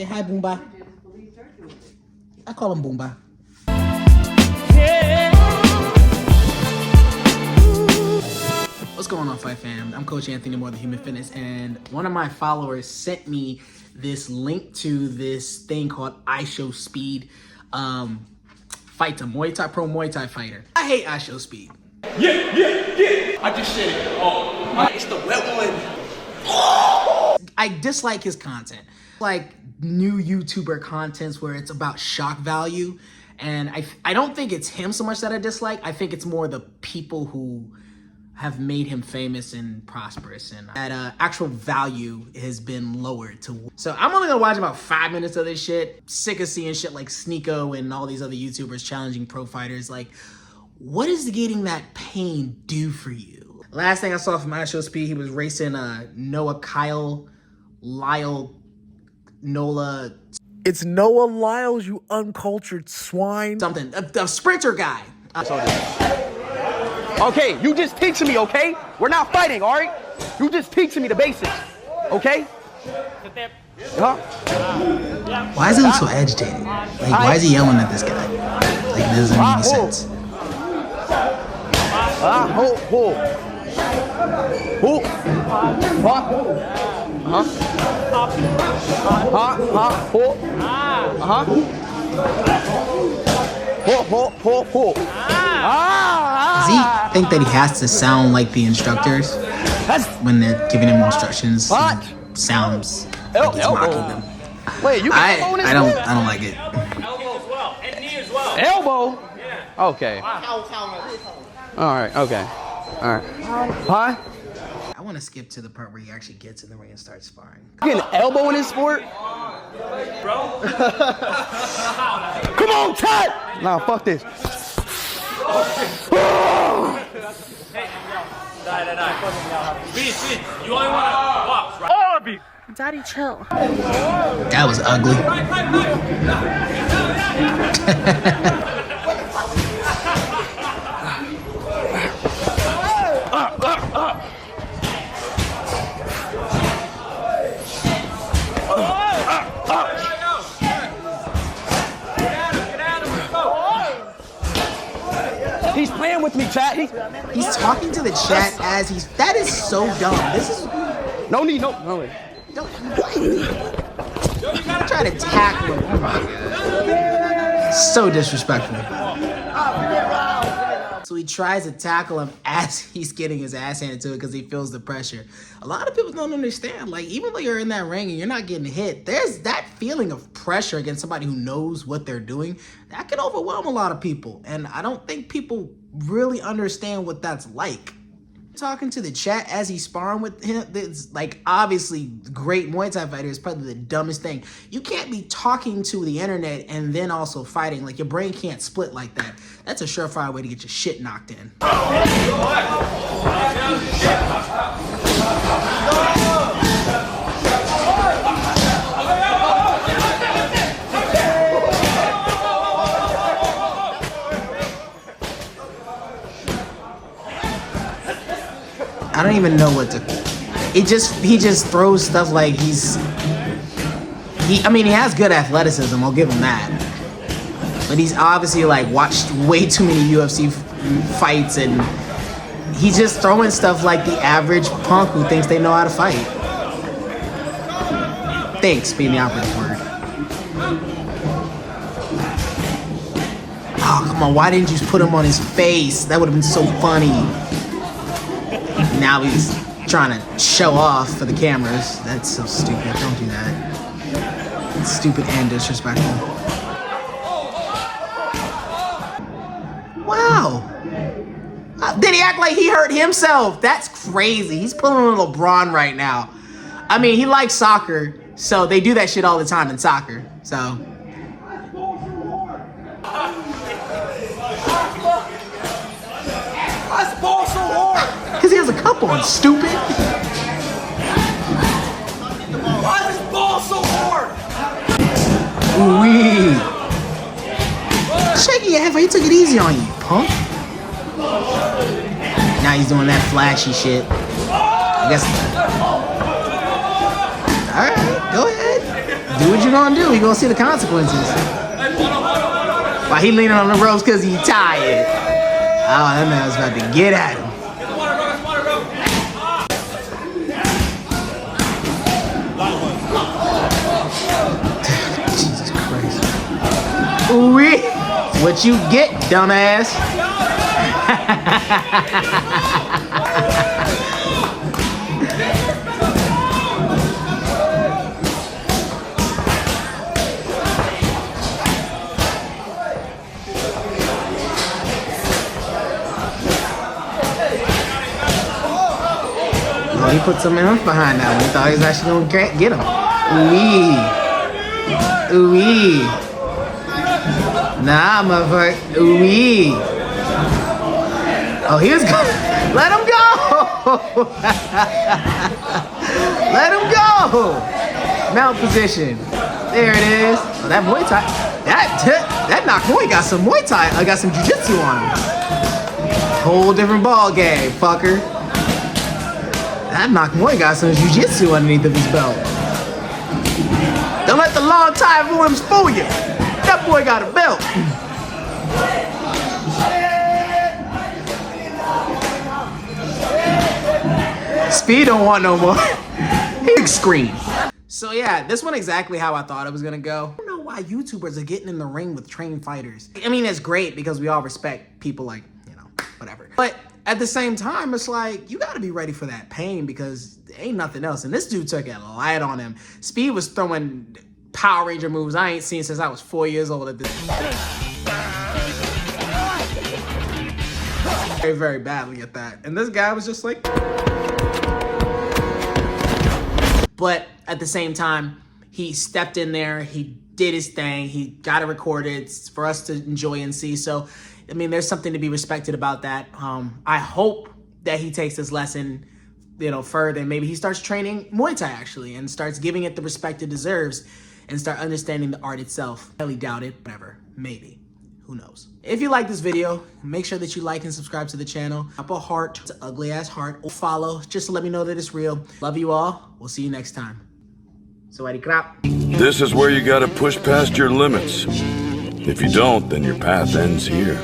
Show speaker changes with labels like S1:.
S1: Say hi, Boomba. I call him Boomba. What's going on, Fight Fam? I'm Coach Anthony, More Than Human Fitness, and one of my followers sent me this link to this thing called IShowSpeed Fighter, Muay Thai Pro Muay Thai fighter. I hate IShowSpeed.
S2: Yeah. I just said it. Oh, it's the wet one.
S1: I dislike his content. Like new YouTuber contents where it's about shock value. And I don't think it's him so much that I dislike. I think it's more the people who have made him famous and prosperous, and that actual value has been lowered to. So I'm only gonna watch about 5 minutes of this shit. Sick of seeing shit like Sneeko and all these other YouTubers challenging pro fighters. Like, what is getting that pain do for you? Last thing I saw from IShowSpeed, he was racing Noah Nola.
S3: It's Noah Lyles, you uncultured swine.
S1: Something, a sprinter guy.
S2: Okay, you just teaching me, okay? We're not fighting, all right? You just teaching me the basics, okay?
S1: Why does he look so agitated? Like, why is he yelling at this guy? Like, it doesn't make any sense. Does he think that he has to sound like the instructors when they're giving him instructions? Sounds like he's mocking them.
S2: Wait, you
S1: I don't like it.
S4: Elbow as well, and knee as well.
S2: Elbow?
S4: Yeah.
S2: Okay. All right, okay. All right. Huh?
S1: I want to skip to the part where he actually gets in the ring and starts sparring.
S2: You get an elbow in this sport?
S4: Bro.
S2: Come on, Ted! Nah, fuck this.
S4: Speed. You only want to box, right? All of you.
S5: Daddy, chill.
S1: That was ugly.
S2: He's playing with me, chat.
S1: He's talking to the chat as he's. That is so dumb. This is.
S2: No need, no.
S1: Don't, what? Try to tackle him. Oh my god. So disrespectful. So he tries to tackle him as he's getting his ass handed to it because he feels the pressure. A lot of people don't understand. Like, even though you're in that ring and you're not getting hit, there's that feeling of pressure against somebody who knows what they're doing. That can overwhelm a lot of people. And I don't think people really understand what that's like. Talking to the chat as he's sparring with him, it's like, obviously, great Muay Thai fighter is probably the dumbest thing. You can't be talking to the internet and then also fighting. Like, your brain can't split like that. That's a surefire way to get your shit knocked in. I don't even know what to. He just throws stuff like I mean, he has good athleticism. I'll give him that. But he's obviously like watched way too many UFC fights, and he's just throwing stuff like the average punk who thinks they know how to fight. Thinks being the operative word. Oh, come on. Why didn't you just put him on his face? That would have been so funny. Now he's trying to show off for the cameras. That's so stupid. Don't do that. It's stupid and disrespectful. Wow. Did he act like he hurt himself? That's crazy. He's pulling a LeBron right now. I mean, he likes soccer, so they do that shit all the time in soccer. So.
S2: That's ball so hard.
S1: Because he has a cup on, stupid.
S2: Why is this ball so hard?
S1: Ooh-wee. Shaking your head, he took it easy on you, punk. Now he's doing that flashy shit. I guess. Alright, go ahead. Do what you gonna do. You gonna see the consequences. Why he leaning on the ropes? Cause he tired. Oh, that man was about to get at him. Jesus Christ. Ooh-wee. What you get, dumbass? He put some enough behind that one. He thought he was actually gonna get him. Ooh-wee. Ooh-wee. Nah, motherfucker. Ooh-wee. Oh, he was going. Let him go. Let him go. Mount position. There it is. Oh, that Muay Thai. That Nakamura got some Muay Thai. I got some jiu-jitsu on him. Whole different ball game, fucker. That Nakamura got some jiu-jitsu underneath of his belt. Don't let the long time Williams fool you. That boy got a belt. Speed don't want no more. Big screen. So yeah, this went exactly how I thought it was gonna go. I don't know why YouTubers are getting in the ring with trained fighters. I mean, it's great because we all respect people like, you know, whatever. But at the same time, it's like, you gotta be ready for that pain because there ain't nothing else. And this dude took it light on him. Speed was throwing Power Ranger moves I ain't seen since I was 4 years old at this. Very, very badly at that. And this guy was just like... But at the same time, he stepped in there, he did his thing, he got it recorded for us to enjoy and see. So, I mean, there's something to be respected about that. I hope that he takes this lesson, you know, further, and maybe he starts training Muay Thai actually, and starts giving it the respect it deserves, and start understanding the art itself. I highly doubt it, whatever, maybe. Who knows? If you like this video, make sure that you like and subscribe to the channel. Drop a heart, it's an ugly ass heart, or follow, just to let me know that it's real. Love you all. We'll see you next time. Sawadee krap.
S5: This is where you gotta push past your limits. If you don't, then your path ends here.